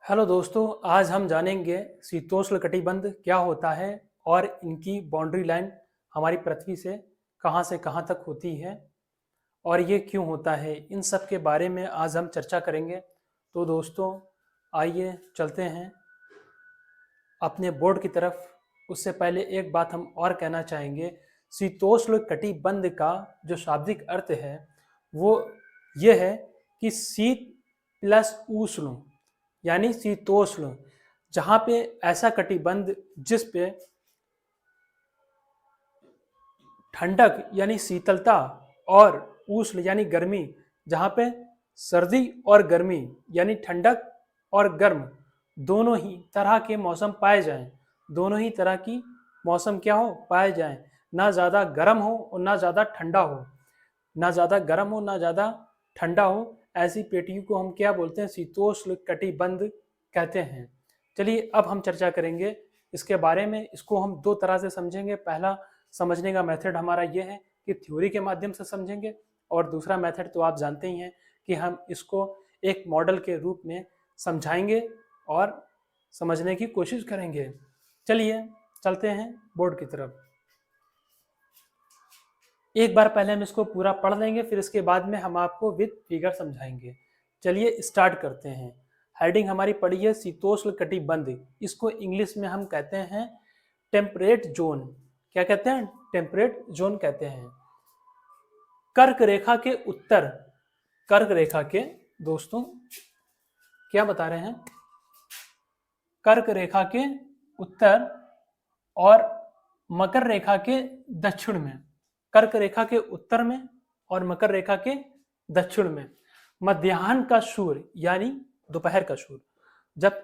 Hello दोस्तों, आज हम जानेंगे शीतोष्ण कटिबंध क्या होता है और इनकी बाउंड्री लाइन हमारी पृथ्वी से कहाँ तक होती है और ये क्यों होता है। इन सब के बारे में आज हम चर्चा करेंगे। तो दोस्तों, आइए चलते हैं अपने बोर्ड की तरफ। उससे पहले एक बात हम और कहना चाहेंगे। शीतोष्ण कटिबंध का जो शाब्दिक अर्थ है वो ये है कि शीत प्लस उष्ण यानी शीतोष्ण। जहाँ पे ऐसा कटिबंध जिस पे ठंडक यानी शीतलता और उष्ण यानी गर्मी, जहाँ पे सर्दी और गर्मी यानी ठंडक और गर्म दोनों ही तरह के मौसम पाए जाएं। दोनों ही तरह की मौसम क्या हो पाए जाएं। ना ज़्यादा गर्म हो और ना ज़्यादा ठंडा हो, ना ज़्यादा गर्म हो ना ज़्यादा ठंडा हो। ऐसी पेटियों को हम क्या बोलते हैं? शीतोष्ण कटिबंध कहते हैं। चलिए अब हम चर्चा करेंगे इसके बारे में। इसको हम दो तरह से समझेंगे। पहला समझने का मेथड हमारा ये है कि थ्योरी के माध्यम से समझेंगे, और दूसरा मेथड तो आप जानते ही हैं कि हम इसको एक मॉडल के रूप में समझाएंगे और समझने की कोशिश करेंगे। चलिए चलते हैं बोर्ड की तरफ। एक बार पहले हम इसको पूरा पढ़ लेंगे, फिर इसके बाद में हम आपको विद फिगर समझाएंगे। चलिए स्टार्ट करते हैं। हेडिंग हमारी पड़ी है शीतोष्ण कटिबंध। इसको इंग्लिश में हम कहते हैं टेम्परेट जोन। क्या कहते हैं? टेम्परेट जोन कहते हैं। कर्क रेखा के उत्तर, कर्क रेखा के दोस्तों क्या बता रहे हैं? कर्क रेखा के उत्तर और मकर रेखा के दक्षिण में, कर्क रेखा के उत्तर में और मकर रेखा के दक्षिण में मध्याह्न का सूर्य यानी दोपहर का सूर्य, जब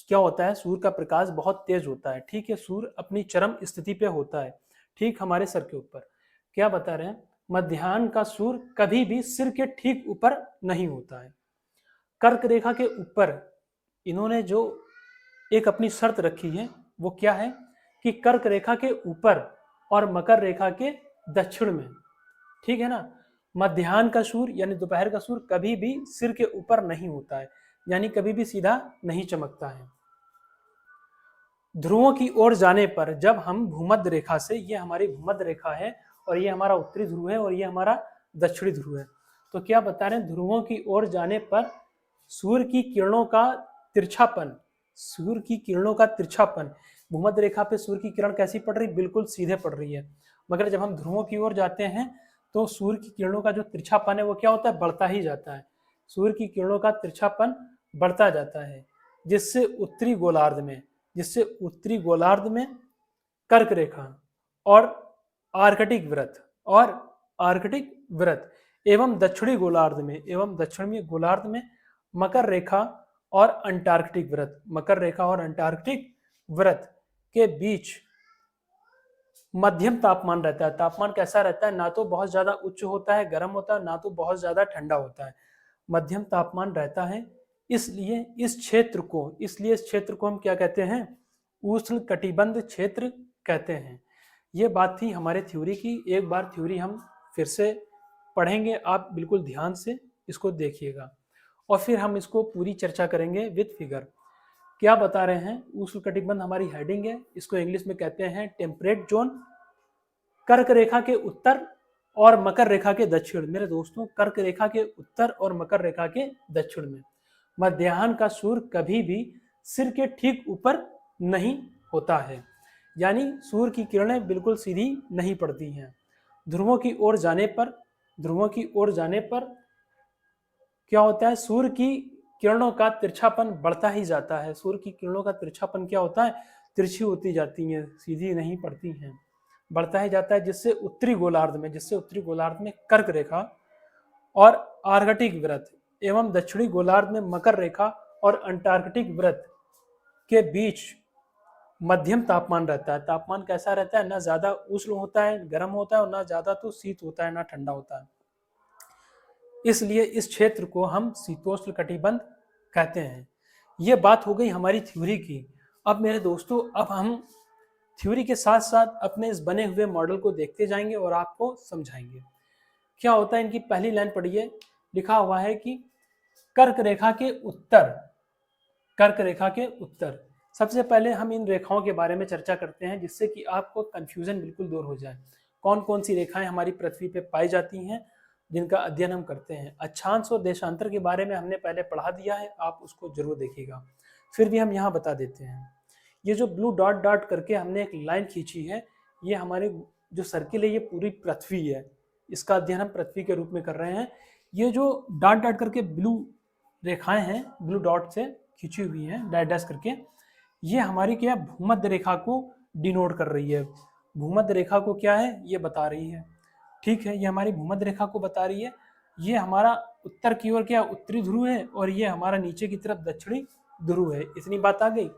क्या होता है सूर्य का प्रकाश बहुत तेज होता है, ठीक है, सूर्य अपनी चरम स्थिति पे होता है, ठीक हमारे सर के ऊपर। क्या बता रहे हैं? मध्याह्न का सूर्य कभी भी सिर के ठीक ऊपर नहीं होता है। कर्क रेखा के ऊपर इन्होंने जो एक अपनी शर्त रखी है वो क्या है कि कर्क रेखा के ऊपर और मकर रेखा के दक्षिण में, ठीक है ना, मध्याह्न का सूर्य यानी दोपहर का सूर्य कभी भी सिर के ऊपर नहीं होता है, यानी कभी भी सीधा नहीं चमकता है। ध्रुवों की ओर जाने पर, जब हम भूमध्य रेखा से, ये हमारी भूमध्य रेखा है और ये हमारा उत्तरी ध्रुव है और ये हमारा दक्षिणी ध्रुव है, तो क्या बता रहे हैं? ध्रुवों की ओर जाने पर सूर्य की किरणों का तिरछापन, सूर्य की किरणों का तिरछापन, भूमध्य रेखा पे सूर्य की किरण कैसी पड़ रही? बिल्कुल सीधे पड़ रही है। मगर जब हम ध्रुवों की ओर जाते हैं तो सूर्य की किरणों का जो तिरछापन है वो क्या होता है? बढ़ता ही जाता है। सूर्य की किरणों का तिरछापन बढ़ता जाता है, जिससे उत्तरी गोलार्ध में, जिससे उत्तरी गोलार्ध में कर्क रेखा और आर्कटिक वृत्त और आर्कटिक वृत्त एवं दक्षिणी गोलार्ध में, एवं दक्षिणी गोलार्ध में मकर रेखा और अंटार्कटिक वृत्त, मकर रेखा और अंटार्कटिक वृत्त के बीच मध्यम तापमान रहता है। तापमान कैसा रहता है? ना तो बहुत ज्यादा उच्च होता है, गर्म होता है, ना तो बहुत ज्यादा ठंडा होता है, मध्यम तापमान रहता है। इसलिए इस क्षेत्र को हम क्या कहते हैं? उष्ण कटिबंध क्षेत्र कहते हैं। ये बात थी हमारे थ्योरी की। एक बार थ्योरी हम फिर से पढ़ेंगे, आप बिल्कुल ध्यान से इसको देखिएगा और फिर हम इसको पूरी चर्चा करेंगे विद फिगर। क्या बता रहे हैं? उष्ण कटिबंध हमारी हेडिंग है, इसको इंग्लिश में कहते हैं टेम्परेट जोन। कर्क रेखा के उत्तर और मकर रेखा के दक्षिण, मेरे दोस्तों, कर्क रेखा के उत्तर और मकर रेखा के दक्षिण में मध्याह्न का सूर्य कभी भी सिर के ठीक ऊपर नहीं होता है, यानी सूर्य की किरणें बिल्कुल सीधी नहीं पड़ती हैं। ध्रुवों की ओर जाने पर, ध्रुवों की ओर जाने पर क्या होता है? सूर्य की किरणों का तिरछापन बढ़ता ही जाता है। सूर्य की किरणों का तिरछापन क्या होता है? तिरछी होती जाती हैं, सीधी नहीं पड़ती हैं, बढ़ता ही जाता है, जिससे उत्तरी गोलार्ध में, कर्क रेखा और आर्कटिक वृत्त एवं दक्षिणी गोलार्ध में मकर रेखा और अंटार्कटिक वृत्त के बीच मध्यम तापमान रहता है। तापमान कैसा रहता है? ना ज्यादा उष्ण होता है, गर्म होता है, और ना ज्यादा तो शीत होता है, ना ठंडा होता है। इसलिए इस क्षेत्र को हम शीतोष्ण कटिबंध कहते हैं। ये बात हो गई हमारी थ्योरी की। अब मेरे दोस्तों, अब हम थ्योरी के साथ साथ अपने इस बने हुए मॉडल को देखते जाएंगे और आपको समझाएंगे क्या होता है। इनकी पहली लाइन पढ़िए, लिखा हुआ है कि कर्क रेखा के उत्तर कर्क रेखा के उत्तर। सबसे पहले हम इन रेखाओं के बारे में चर्चा करते हैं जिससे कि आपको कंफ्यूजन बिल्कुल दूर हो जाए। कौन कौन सी रेखाएं हमारी पृथ्वी पे पाई जाती हैं जिनका अध्ययन हम करते हैं। अक्षांश और देशांतर के बारे में हमने पहले पढ़ा दिया है, आप उसको जरूर देखिएगा। फिर भी हम यहाँ बता देते हैं, ये जो ब्लू डॉट डॉट करके हमने एक लाइन खींची है, ये हमारे जो सर्किल है ये पूरी पृथ्वी है, इसका अध्ययन हम पृथ्वी के रूप में कर रहे हैं। ये जो डॉट डॉट करके ब्लू रेखाएं हैं, ब्लू डॉट से खींची हुई हैं डैश डैश करके, ये हमारी क्या भूमध्य रेखा को डिनोट कर रही है। भूमध्य रेखा को क्या है ये बता रही है, ठीक है, ये हमारी भूमध्य रेखा को बता रही है। ये हमारा उत्तर की ओर क्या उत्तरी ध्रुव है और ये हमारा नीचे की तरफ दक्षिणी ध्रुव है। इतनी बात आ गई।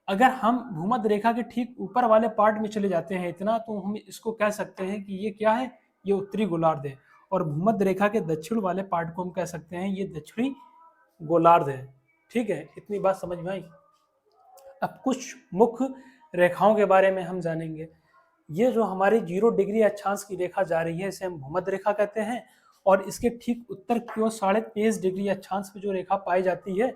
अगर हम भूमध्य रेखा के ठीक ऊपर वाले पार्ट में चले जाते हैं इतना, तो हम इसको कह सकते हैं कि ये क्या है, ये उत्तरी गोलार्ध है। और भूमध्य रेखा के दक्षिण वाले पार्ट को हम कह सकते हैं ये दक्षिणी गोलार्ध है। ठीक है, इतनी बात समझ में आई। अब कुछ मुख्य रेखाओं के बारे में हम जानेंगे। ये जो हमारी 0 डिग्री अक्षांश की रेखा जा रही है इसे हम भूमध्य रेखा कहते हैं, और इसके ठीक उत्तर की ओर 23.5 डिग्री अक्षांश पे जो रेखा पाई जाती है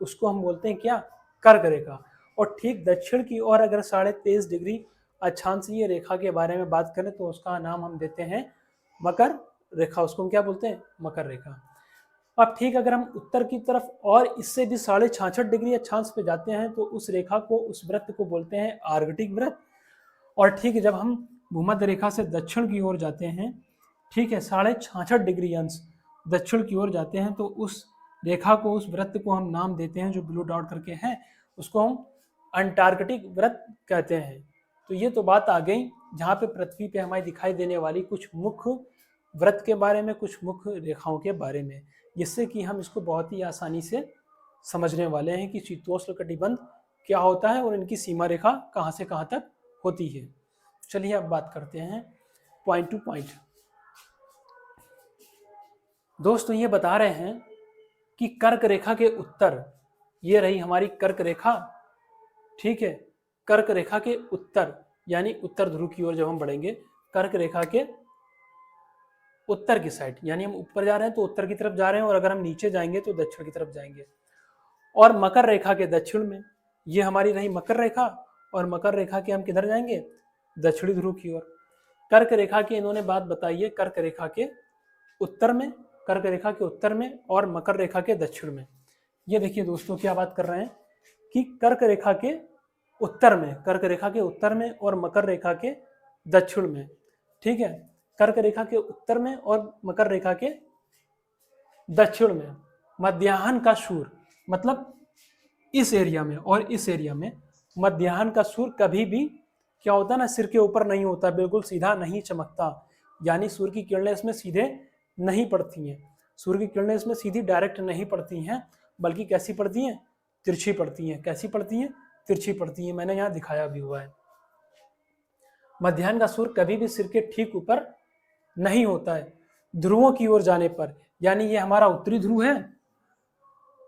उसको हम बोलते हैं क्या, कर्क रेखा। और ठीक दक्षिण की ओर अगर 23.5 डिग्री अक्षांशीय रेखा के बारे में बात करें तो उसका नाम हम देते हैं मकर रेखा, उसको हम क्या बोलते हैं, मकर रेखा। अब ठीक अगर हम उत्तर की तरफ और इससे भी 66.5 डिग्री अक्षांश पे जाते हैं तो उस रेखा को, उस वृत्त को बोलते हैं आर्कटिक वृत्त। और ठीक जब हम भूमध्य रेखा से दक्षिण की ओर जाते हैं, ठीक है, 66.5 डिग्री अंश दक्षिण की ओर जाते हैं तो उस रेखा को, उस वृत्त को हम नाम देते हैं जो ब्लू डॉट करके है, उसको हम अंटार्कटिक वृत्त कहते हैं। तो ये तो बात आ गई जहाँ पे पृथ्वी पे हमारी दिखाई देने वाली कुछ मुख्य वृत्त के बारे में, कुछ मुख्य रेखाओं के बारे में, जिससे कि हम इसको बहुत ही आसानी से समझने वाले हैं कि शीतोष्ण कटिबंध क्या होता है और इनकी सीमा रेखा कहाँ से कहाँ तक होती है। चलिए अब बात करते हैं पॉइंट टू पॉइंट। दोस्तों ये बता रहे हैं कि कर्क रेखा के उत्तर, ये रही हमारी कर्क रेखा, ठीक है, कर्क रेखा के उत्तर यानी उत्तर ध्रुव की ओर जब हम बढ़ेंगे, कर्क रेखा के उत्तर की साइड, यानी हम ऊपर जा रहे हैं तो उत्तर की तरफ जा रहे हैं, और अगर हम नीचे जाएंगे तो दक्षिण की तरफ जाएंगे। और मकर रेखा के दक्षिण में, ये हमारी रही मकर रेखा, और मकर रेखा के हम किधर जाएंगे, दक्षिणी ध्रुव की ओर। कर्क रेखा की इन्होंने बात बताई है कर्क रेखा के उत्तर में, कर्क रेखा के उत्तर में और मकर रेखा के दक्षिण में। ये देखिए दोस्तों क्या बात कर रहे हैं कि कर्क रेखा के उत्तर में, कर्क रेखा के उत्तर में और मकर रेखा के दक्षिण में, ठीक है, कर्क रेखा के उत्तर में और मकर रेखा के दक्षिण में मध्याह्न का सूर्य, मतलब इस एरिया में और इस एरिया में मध्याह्न का सूर्य कभी भी क्या होता है ना, सिर के ऊपर नहीं होता, बिल्कुल सीधा नहीं चमकता, यानी सूर्य की किरणें इसमें सीधे नहीं पड़ती हैं, सूर्य की किरणें इसमें सीधी डायरेक्ट नहीं पड़ती हैं, बल्कि कैसी पड़ती हैं, तिरछी पड़ती हैं। कैसी पड़ती हैं, तिरछी पड़ती हैं, मैंने यहाँ दिखाया भी हुआ है। मध्याह्न का सूर्य कभी भी सिर के ठीक ऊपर नहीं होता है ध्रुवों की ओर जाने पर, यानी ये हमारा उत्तरी ध्रुव है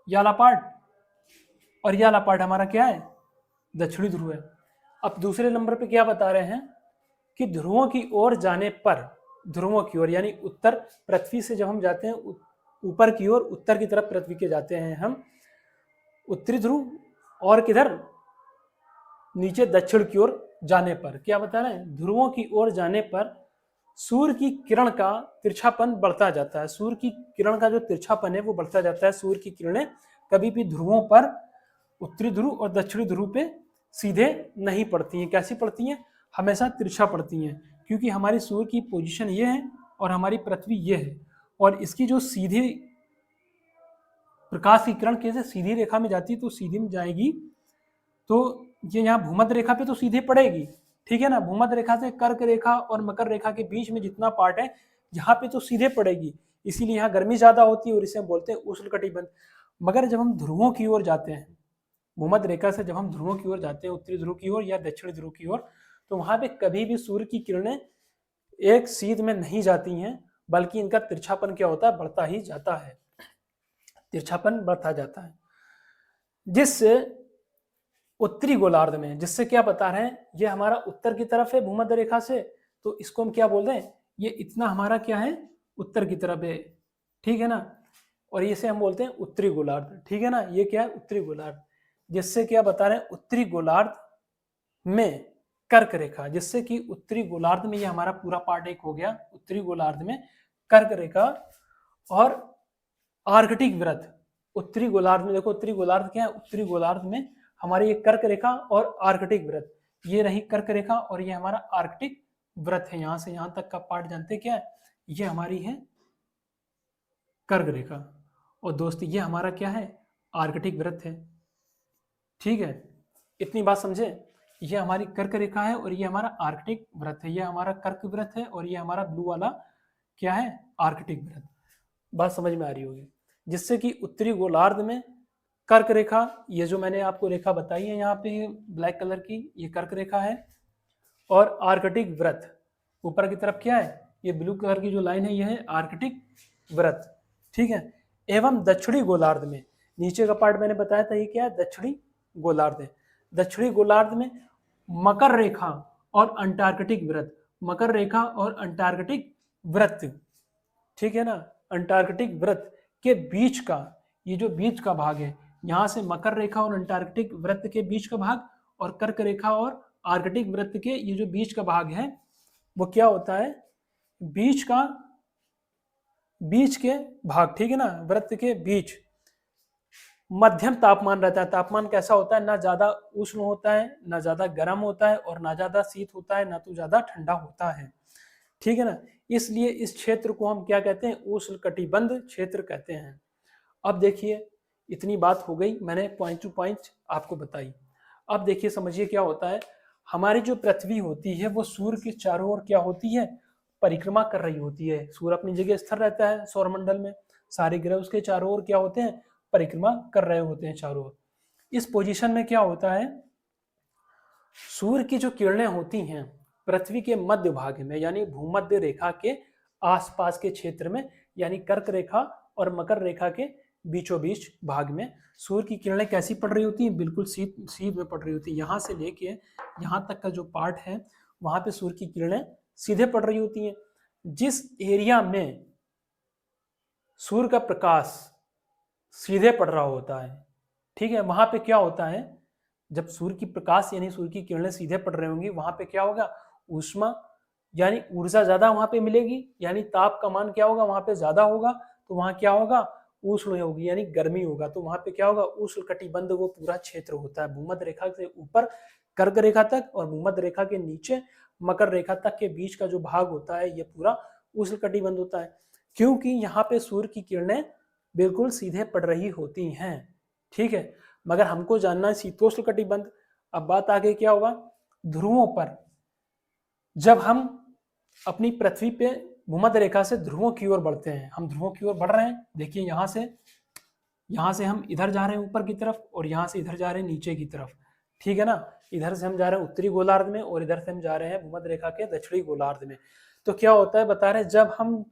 ये वाला पार्ट, और ये वाला पार्ट हमारा क्या है, दक्षिणी ध्रुव है। अब दूसरे नंबर पे क्या बता रहे हैं कि ध्रुवों की ओर जाने पर, ध्रुवों की ओर यानी उत्तर, पृथ्वी से जब हम जाते हैं ऊपर की ओर, उत्तर की तरफ पृथ्वी के जाते हैं हम, उत्तरी ध्रुव, और किधर, नीचे दक्षिण की ओर जाने पर क्या बता रहे हैं, ध्रुवों की ओर जाने पर सूर्य की किरण का तिरछापन बढ़ता जाता है। सूर्य की किरण का जो तिरछापन है वो बढ़ता जाता है। सूर्य की किरणें कभी भी ध्रुवों पर, उत्तरी ध्रुव और दक्षिणी ध्रुव पे सीधे नहीं पड़ती हैं। कैसी पड़ती हैं, हमेशा तिरछा पड़ती हैं, क्योंकि हमारी सूर्य की पोजीशन ये है और हमारी पृथ्वी ये है, और इसकी जो सीधी प्रकाश की किरण कैसे सीधी रेखा में जाती है तो सीधी में जाएगी, तो ये यहाँ भूमध्य रेखा पे तो सीधे पड़ेगी, ठीक है ना। भूमध्य रेखा से कर्क रेखा और मकर रेखा के बीच में जितना पार्ट है यहाँ पे तो सीधे पड़ेगी, इसीलिए यहाँ गर्मी ज्यादा होती है और इसे हम बोलते हैं उष्णकटिबंध। मगर जब हम ध्रुवों की ओर जाते हैं, भूमध्य रेखा से जब हम ध्रुवों की ओर जाते हैं, उत्तरी ध्रुव की ओर या दक्षिणी ध्रुव की ओर, तो वहां पे कभी भी सूर्य की किरणें एक सीध में नहीं जाती हैं, बल्कि इनका तिरछापन क्या होता है, बढ़ता ही जाता है, तिरछापन बढ़ता जाता है। जिससे उत्तरी गोलार्ध में, जिससे क्या बता रहे हैं, ये हमारा उत्तर की तरफ है भूमध्य रेखा से, तो इसको हम क्या बोल रहे हैं, ये इतना हमारा क्या है, उत्तर की तरफ है, ठीक है ना। और इसे हम बोलते हैं उत्तरी गोलार्ध। ठीक है ना, ये क्या है, उत्तरी गोलार्ध। जिससे क्या बता रहे हैं, उत्तरी गोलार्ध में कर्क रेखा, जिससे कि उत्तरी गोलार्ध में, ये हमारा पूरा पार्ट एक हो गया, उत्तरी गोलार्ध में कर्क रेखा और आर्कटिक वृत्त। उत्तरी गोलार्ध में देखो, उत्तरी गोलार्ध क्या है, उत्तरी गोलार्ध में हमारी ये कर्क रेखा और आर्कटिक वृत्त, ये रही कर्क रेखा और ये हमारा आर्कटिक वृत्त है। यहां से यहां तक का पार्ट जानते क्या है, ये हमारी है कर्क रेखा और दोस्त ये हमारा क्या है, आर्कटिक वृत्त है। ठीक है, इतनी बात समझे। ये हमारी कर्क रेखा है और ये हमारा आर्कटिक वृत्त है। ये हमारा कर्क वृत्त है और ये हमारा ब्लू वाला क्या है, आर्कटिक वृत्त। बात समझ में आ रही होगी। जिससे कि उत्तरी गोलार्ध में कर्क रेखा, ये जो मैंने आपको रेखा बताई है यहाँ पे ब्लैक कलर की, ये कर्क रेखा है। और आर्कटिक वृत्त ऊपर की तरफ क्या है, ये ब्लू कलर की जो लाइन है, ये है आर्कटिक वृत्त। ठीक है, एवं दक्षिणी गोलार्ध में, नीचे का पार्ट मैंने बताया था, ये क्या है, दक्षिणी गोलार्ध है। दक्षिणी गोलार्ध में मकर रेखा और अंटार्कटिक वृत्त, मकर रेखा और अंटार्कटिक वृत्त। ठीक है ना, अंटार्कटिक वृत्त के बीच का, ये जो बीच का भाग है, यहां से मकर रेखा और अंटार्कटिक वृत्त के बीच का भाग और कर्क रेखा और आर्कटिक वृत्त के ये जो बीच का भाग है, वो क्या होता है, बीच का, बीच के भाग, ठीक है ना, वृत्त के बीच मध्यम तापमान रहता है। तापमान कैसा होता है, ना ज्यादा उष्ण होता है, ना ज्यादा गर्म होता है और ना ज्यादा शीत होता है, ना तो ज्यादा ठंडा होता है। ठीक है ना, इसलिए इस क्षेत्र को हम क्या कहते हैं, उष्णकटिबंध क्षेत्र कहते हैं। अब देखिए, इतनी बात हो गई, मैंने पॉइंट टू पॉइंट आपको बताई। अब देखिए, समझिए क्या होता है, हमारी जो पृथ्वी होती है वो सूर्य के चारों ओर क्या होती है, परिक्रमा कर रही होती है। सूर्य अपनी जगह स्थिर रहता है सौरमंडल में, सारे ग्रह उसके चारों ओर क्या होते हैं, परिक्रमा कर रहे होते हैं चारों ओर। इस पोजीशन में क्या होता है, सूर्य की जो किरणें होती हैं पृथ्वी के मध्य भाग में, यानी भूमध्य रेखा के आसपास के क्षेत्र में, यानी कर्क रेखा और मकर रेखा के बीचों बीच भाग में सूर्य की किरणें कैसी पड़ रही होती हैं, बिल्कुल सीध में पड़ रही होती है। यहाँ से लेके यहाँ तक का जो पार्ट है, वहां पे सूर्य की किरणें सीधे पड़ रही होती हैं। जिस एरिया में सूर्य का प्रकाश सीधे पड़ रहा होता है, ठीक है, वहां पे क्या होता है, जब सूर्य की प्रकाश यानी सूर्य की किरणें सीधे पड़ रही होंगी, वहां पे क्या होगा, ऊष्मा यानी ऊर्जा ज्यादा वहां पे मिलेगी, यानी ताप का मान क्या होगा, वहां पे ज्यादा होगा, तो वहां क्या होगा, उष्ण होगी यानी गर्मी होगा। तो वहां पे क्या होगा, उष्ण कटिबंध वो पूरा क्षेत्र होता है, भूमध्य रेखा से ऊपर कर्क रेखा तक और भूमध्य रेखा के नीचे मकर रेखा तक के बीच का जो भाग होता है, ये पूरा उष्ण कटिबंध होता है। क्योंकि यहाँ पे सूर्य की किरणें बिल्कुल सीधे पड़ रही होती हैं। ठीक है, मगर हमको जानना है शीतोष्ण कटिबंध। अब बात आगे क्या होगा, ध्रुवों पर जब हम अपनी पृथ्वी पे भूमध्य रेखा से ध्रुवों की ओर बढ़ते हैं, हम ध्रुवों की ओर बढ़ रहे हैं, देखिए यहाँ से हम इधर जा रहे हैं ऊपर की तरफ और यहाँ से इधर जा रहे हैं नीचे की तरफ। ठीक है ना, इधर से हम जा रहे हैं उत्तरी गोलार्ध में और इधर से हम जा रहे हैं भूमध्य रेखा के दक्षिणी गोलार्ध में। तो क्या होता है बता रहे हैं, जब हम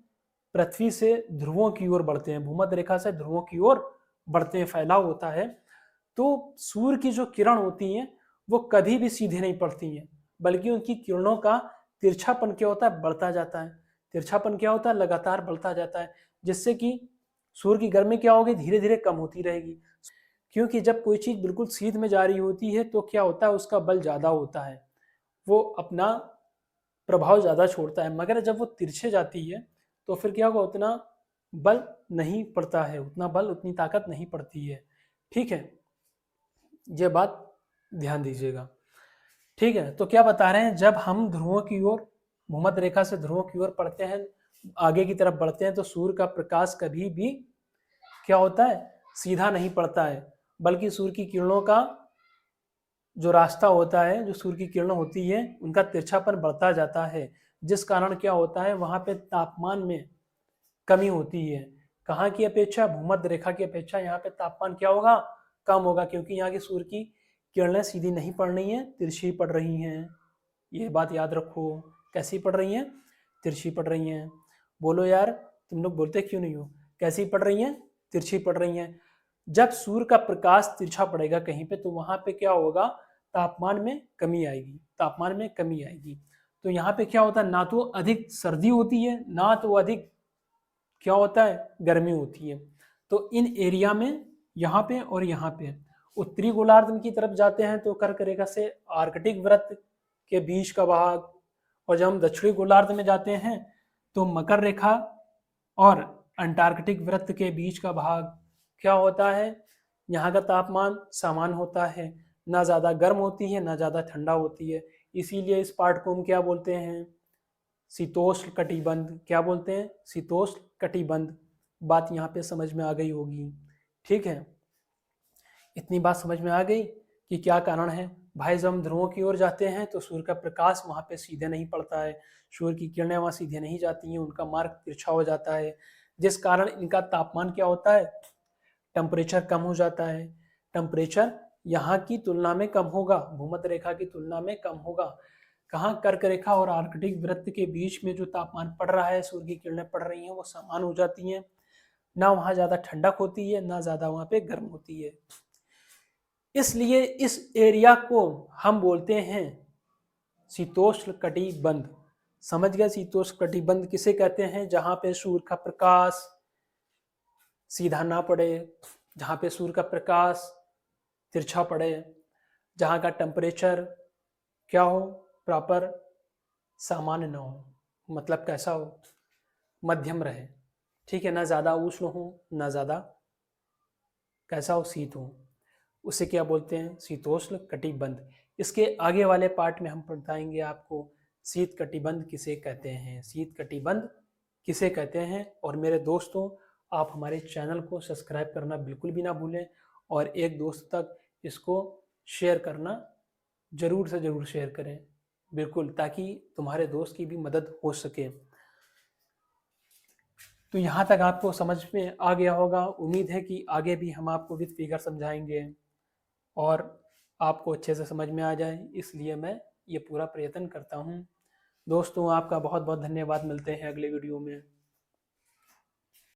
पृथ्वी से ध्रुवों की ओर बढ़ते हैं, भूमध्य रेखा से ध्रुवों की ओर बढ़ते हैं, फैलाव होता है, तो सूर्य की जो किरण होती हैं वो कभी भी सीधे नहीं पड़ती हैं, बल्कि उनकी किरणों का तिरछापन क्या होता है, बढ़ता जाता है। तिरछापन क्या होता है, लगातार बढ़ता जाता है, जिससे कि सूर्य की गर्मी क्या होगी, धीरे धीरे कम होती रहेगी। क्योंकि जब कोई चीज बिल्कुल सीध में जा रही होती है तो क्या होता है, उसका बल ज्यादा होता है, वो अपना प्रभाव ज्यादा छोड़ता है। मगर जब वो तिरछे जाती है तो फिर क्या होगा, उतना बल नहीं पड़ता है, उतना बल, उतनी ताकत नहीं पड़ती है। ठीक है, ये बात ध्यान दीजिएगा। ठीक है, तो क्या बता रहे हैं, जब हम ध्रुवों की ओर, भूमध्य रेखा से ध्रुवों की ओर पढ़ते हैं, आगे की तरफ बढ़ते हैं, तो सूर्य का प्रकाश कभी भी क्या होता है, सीधा नहीं पड़ता है, बल्कि सूर्य की किरणों का जो रास्ता होता है, जो सूर्य की किरणें होती है, उनका तिरछापन बढ़ता जाता है, जिस कारण क्या होता है, वहां पे तापमान में कमी होती है। कहाँ की अपेक्षा, भूमध्य रेखा की अपेक्षा यहाँ पे तापमान क्या होगा, कम होगा, क्योंकि यहाँ की सूर्य की किरणें सीधी नहीं पड़ रही हैं, तिरछी पड़ रही हैं। ये बात याद रखो, कैसी पड़ रही हैं, तिरछी पड़ रही हैं। बोलो यार, तुम लोग बोलते क्यों नहीं हो, कैसी पड़ रही हैं, तिरछी पड़ रही हैं। जब सूर्य का प्रकाश तिरछा पड़ेगा कहीं पे, तो वहां पे क्या होगा, तापमान में कमी आएगी, तापमान में कमी आएगी। तो यहाँ पे क्या होता है, ना तो अधिक सर्दी होती है, ना तो अधिक क्या होता है, गर्मी होती है। तो इन एरिया में यहाँ पे और यहाँ पे उत्तरी गोलार्ध की तरफ जाते हैं तो कर्क रेखा से आर्कटिक वृत्त के बीच का भाग, और जब हम दक्षिणी गोलार्ध में जाते हैं तो मकर रेखा और अंटार्कटिक वृत्त के बीच का भाग क्या होता है, यहाँ का तापमान समान होता है, ना ज़्यादा गर्म होती है ना ज़्यादा ठंडा होती है। इसीलिए इस पार्ट को हम क्या बोलते हैं, शीतोष्ण कटिबंध। क्या बोलते हैं, शीतोष्ण कटिबंध। बात यहाँ पे समझ में आ गई होगी, ठीक है। इतनी बात समझ में आ गई कि क्या कारण है भाई। जब हम ध्रुवों की ओर जाते हैं तो सूर्य का प्रकाश वहाँ पे सीधे नहीं पड़ता है, सूर्य की किरणें वहाँ सीधे नहीं जाती हैं, उनका मार्ग तिरछा हो जाता है, जिस कारण इनका तापमान क्या होता है, टेम्परेचर कम हो जाता है। टेम्परेचर यहाँ की तुलना में कम होगा, भूमध्य रेखा की तुलना में कम होगा। कहाँ, कर्क रेखा और आर्कटिक वृत्त के बीच में जो तापमान पड़ रहा है, सूर्य की किरणें पड़ रही हैं, वो समान हो जाती हैं, ना वहाँ ज़्यादा ठंडक होती है ना ज़्यादा वहाँ पे गर्म होती है। इसलिए इस एरिया को हम बोलते हैं शीतोष्ण कटिबंध। समझ गए, शीतोष्ण कटिबंध किसे कहते हैं, जहाँ पे सूर्य का प्रकाश सीधा ना पड़े, जहाँ पे सूर्य का प्रकाश तिरछा पड़े, जहाँ का टेम्परेचर क्या हो, प्रॉपर सामान्य ना हो, मतलब कैसा हो, मध्यम रहे, ठीक है, ना ज़्यादा उष्ण हो ना ज़्यादा कैसा हो, शीत हो, उसे क्या बोलते हैं, शीतोष्ण कटिबंध। इसके आगे वाले पार्ट में हम बताएंगे आपको शीत कटिबंध किसे कहते हैं, शीत कटिबंध किसे कहते हैं। और मेरे दोस्तों, आप हमारे चैनल को सब्सक्राइब करना बिल्कुल भी ना भूलें, और एक दोस्त तक इसको शेयर करना ज़रूर से ज़रूर शेयर करें, बिल्कुल, ताकि तुम्हारे दोस्त की भी मदद हो सके। तो यहाँ तक आपको समझ में आ गया होगा। उम्मीद है कि आगे भी हम आपको विद फिगर समझाएंगे और आपको अच्छे से समझ में आ जाए, इसलिए मैं ये पूरा प्रयत्न करता हूँ। दोस्तों, आपका बहुत बहुत धन्यवाद। मिलते हैं अगले वीडियो में।